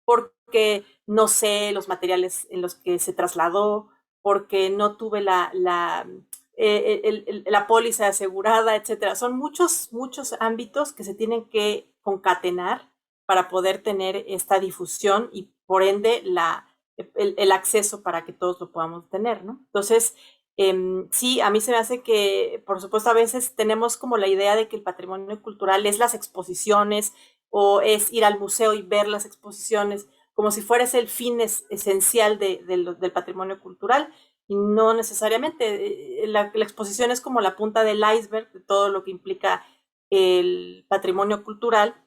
porque no sé los materiales en los que se trasladó, porque no tuve la póliza asegurada, etcétera. Son muchos, muchos ámbitos que se tienen que concatenar para poder tener esta difusión y por ende el acceso para que todos lo podamos tener, ¿no? Entonces, sí, a mí se me hace que, por supuesto, a veces tenemos como la idea de que el patrimonio cultural es las exposiciones o es ir al museo y ver las exposiciones, como si fuera ese el fin esencial del patrimonio cultural, y no necesariamente. La exposición es como la punta del iceberg de todo lo que implica el patrimonio cultural,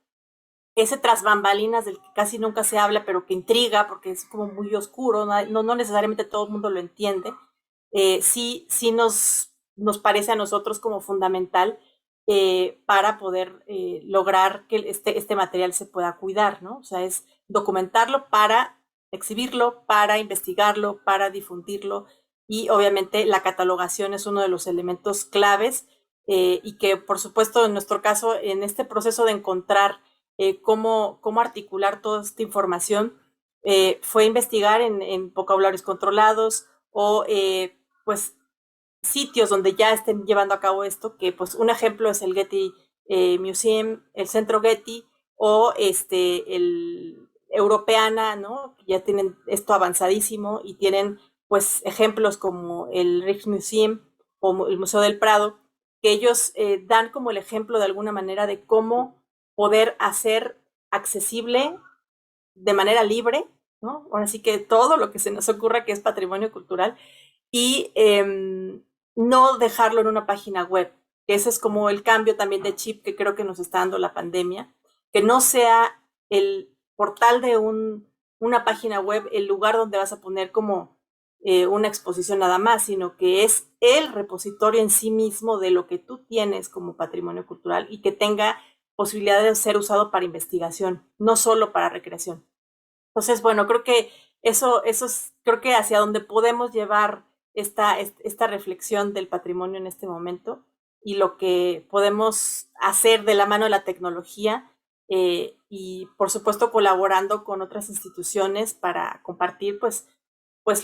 ese tras bambalinas del que casi nunca se habla, pero que intriga porque es como muy oscuro, no necesariamente todo el mundo lo entiende. Sí nos parece a nosotros como fundamental para poder lograr que este material se pueda cuidar, ¿no? O sea, es documentarlo para exhibirlo, para investigarlo, para difundirlo, y obviamente la catalogación es uno de los elementos claves, y que por supuesto en nuestro caso, en este proceso de encontrar cómo articular toda esta información, fue investigar en vocabularios controlados o pues sitios donde ya estén llevando a cabo esto, que pues un ejemplo es el Getty Museum, el Centro Getty o el Europeana, ¿no? Ya tienen esto avanzadísimo y tienen pues ejemplos como el Rijksmuseum o el Museo del Prado, que ellos dan como el ejemplo de alguna manera de cómo poder hacer accesible de manera libre, ¿no? Ahora sí que todo lo que se nos ocurra que es patrimonio cultural, y no dejarlo en una página web, que ese es como el cambio también de chip que creo que nos está dando la pandemia, que no sea el portal de una página web el lugar donde vas a poner como una exposición nada más, sino que es el repositorio en sí mismo de lo que tú tienes como patrimonio cultural y que tenga posibilidad de ser usado para investigación, no solo para recreación. Entonces, bueno, creo que eso es, creo que hacia donde podemos llevar esta reflexión del patrimonio en este momento y lo que podemos hacer de la mano de la tecnología, y por supuesto colaborando con otras instituciones para compartir pues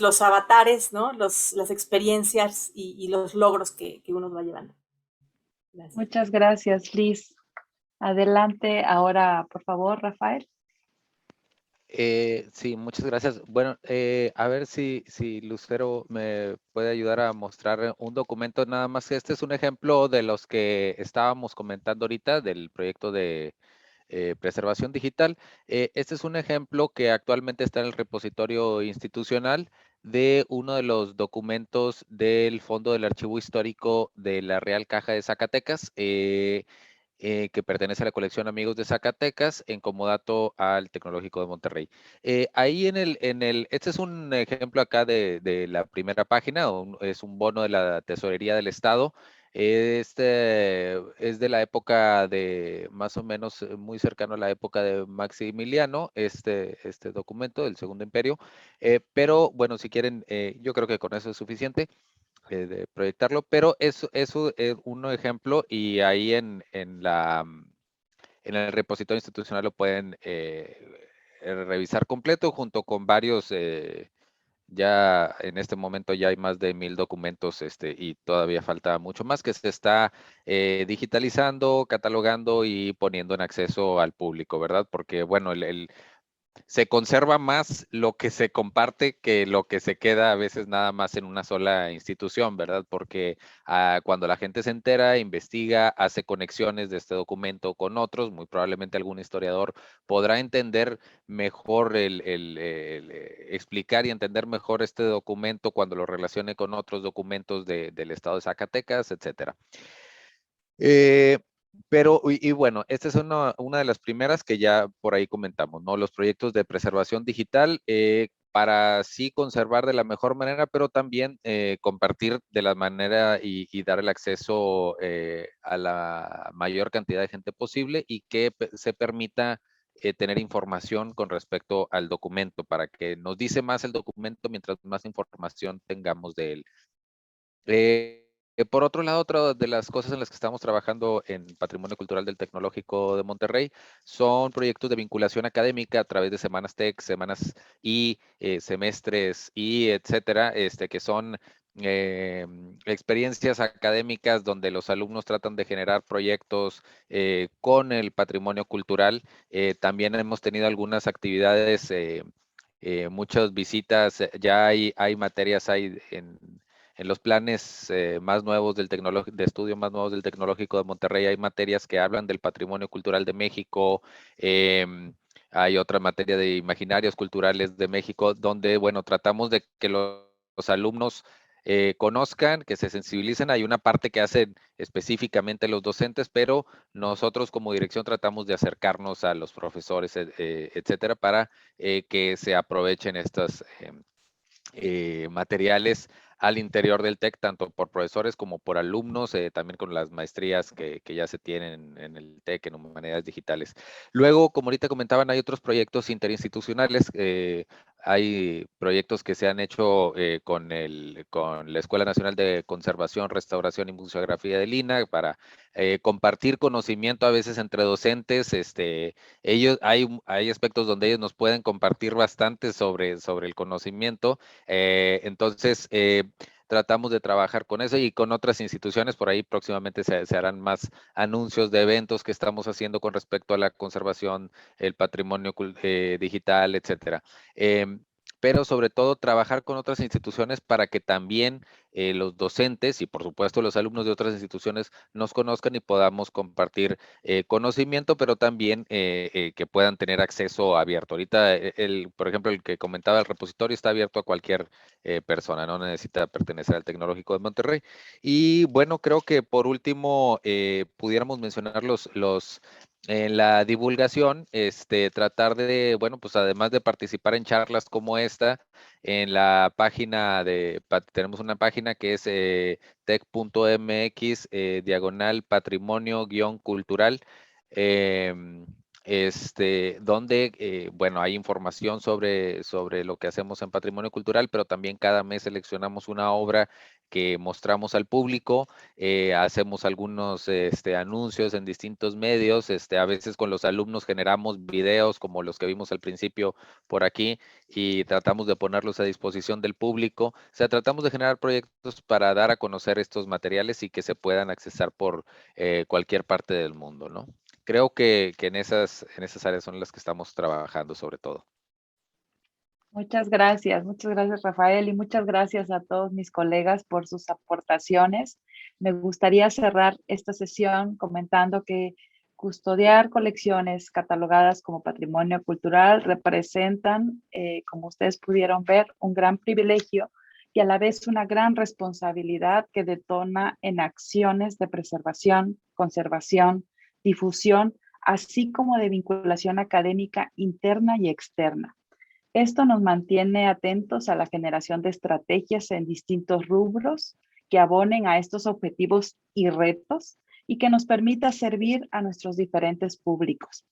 los avatares, ¿no? Las experiencias y los logros que uno va llevando. Gracias. Muchas gracias, Liz. Adelante ahora, por favor, Rafael. Sí, muchas gracias. Bueno, a ver si Lucero me puede ayudar a mostrar un documento. Nada más que este es un ejemplo de los que estábamos comentando ahorita del proyecto de preservación digital. Este es un ejemplo que actualmente está en el repositorio institucional de uno de los documentos del Fondo del Archivo Histórico de la Real Caja de Zacatecas, que pertenece a la colección Amigos de Zacatecas, en comodato al Tecnológico de Monterrey. Ahí este es un ejemplo acá de la primera página, es un bono de la Tesorería del Estado. Este es de la época de, más o menos, muy cercano a la época de Maximiliano, este documento del Segundo Imperio. Pero bueno, si quieren, yo creo que con eso es suficiente de proyectarlo, pero eso es un ejemplo, y ahí en el repositorio institucional lo pueden revisar completo junto con varios, ya en este momento ya hay más de 1000 documentos y todavía falta mucho más que se está digitalizando, catalogando y poniendo en acceso al público, ¿verdad? Porque bueno, se conserva más lo que se comparte que lo que se queda a veces nada más en una sola institución, ¿verdad? Porque cuando la gente se entera, investiga, hace conexiones de este documento con otros, muy probablemente algún historiador podrá entender mejor explicar y entender mejor este documento cuando lo relacione con otros documentos del estado de Zacatecas, etcétera. Pero, y bueno, esta es una de las primeras que ya por ahí comentamos, ¿no? Los proyectos de preservación digital para sí conservar de la mejor manera, pero también compartir de la manera y dar el acceso a la mayor cantidad de gente posible y que se permita tener información con respecto al documento, para que nos dice más el documento mientras más información tengamos de él. Por otro lado, otra de las cosas en las que estamos trabajando en Patrimonio Cultural del Tecnológico de Monterrey son proyectos de vinculación académica a través de semanas TEC, semanas y semestres y etcétera, que son experiencias académicas donde los alumnos tratan de generar proyectos con el patrimonio cultural. También hemos tenido algunas actividades, muchas visitas, ya hay materias en los planes más nuevos del de estudio más nuevos del Tecnológico de Monterrey, hay materias que hablan del patrimonio cultural de México, hay otra materia de imaginarios culturales de México, donde, bueno, tratamos de que los alumnos conozcan, que se sensibilicen. Hay una parte que hacen específicamente los docentes, pero nosotros como dirección tratamos de acercarnos a los profesores, etcétera, para que se aprovechen estas materiales al interior del TEC, tanto por profesores como por alumnos, también con las maestrías que ya se tienen en el TEC en humanidades digitales. Luego, como ahorita comentaban, hay otros proyectos interinstitucionales. Hay proyectos que se han hecho con la Escuela Nacional de Conservación, Restauración y Museografía de Lina para compartir conocimiento a veces entre docentes. Hay aspectos donde ellos nos pueden compartir bastante sobre el conocimiento. Entonces, tratamos de trabajar con eso y con otras instituciones. Por ahí próximamente se harán más anuncios de eventos que estamos haciendo con respecto a la conservación, el patrimonio digital, etcétera. Pero sobre todo trabajar con otras instituciones para que también los docentes y por supuesto los alumnos de otras instituciones nos conozcan y podamos compartir conocimiento, pero también que puedan tener acceso abierto. Ahorita, por ejemplo, el que comentaba, el repositorio está abierto a cualquier persona, no necesita pertenecer al Tecnológico de Monterrey. Y bueno, creo que por último pudiéramos mencionar en la divulgación, tratar de, bueno, pues además de participar en charlas como esta, en la página tenemos una página que es tec.mx diagonal patrimonio-cultural, donde, bueno, hay información sobre lo que hacemos en patrimonio cultural, pero también cada mes seleccionamos una obra que mostramos al público, hacemos algunos anuncios en distintos medios, a veces con los alumnos generamos videos como los que vimos al principio por aquí y tratamos de ponerlos a disposición del público. O sea, tratamos de generar proyectos para dar a conocer estos materiales y que se puedan accesar por cualquier parte del mundo, ¿no? Creo que en esas áreas son las que estamos trabajando sobre todo. Muchas gracias Rafael, y muchas gracias a todos mis colegas por sus aportaciones. Me gustaría cerrar esta sesión comentando que custodiar colecciones catalogadas como patrimonio cultural representan, como ustedes pudieron ver, un gran privilegio y a la vez una gran responsabilidad que detona en acciones de preservación, conservación, difusión, así como de vinculación académica interna y externa. Esto nos mantiene atentos a la generación de estrategias en distintos rubros que abonen a estos objetivos y retos y que nos permita servir a nuestros diferentes públicos.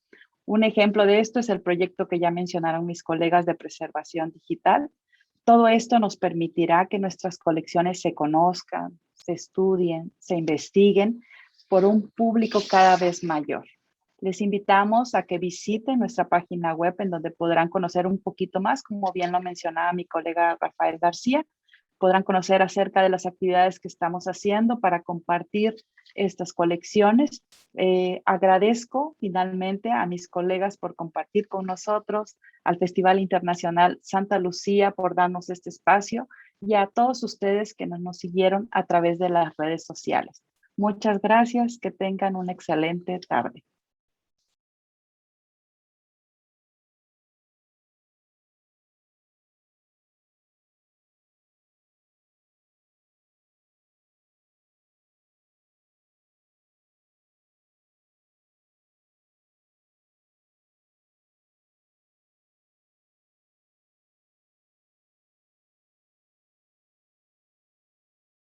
Un ejemplo de esto es el proyecto que ya mencionaron mis colegas de preservación digital. Todo esto nos permitirá que nuestras colecciones se conozcan, se estudien, se investiguen por un público cada vez mayor. Les invitamos a que visiten nuestra página web en donde podrán conocer un poquito más, como bien lo mencionaba mi colega Rafael García. Podrán conocer acerca de las actividades que estamos haciendo para compartir estas colecciones. Agradezco finalmente a mis colegas por compartir con nosotros, al Festival Internacional Santa Lucía por darnos este espacio y a todos ustedes que nos siguieron a través de las redes sociales. Muchas gracias, que tengan una excelente tarde.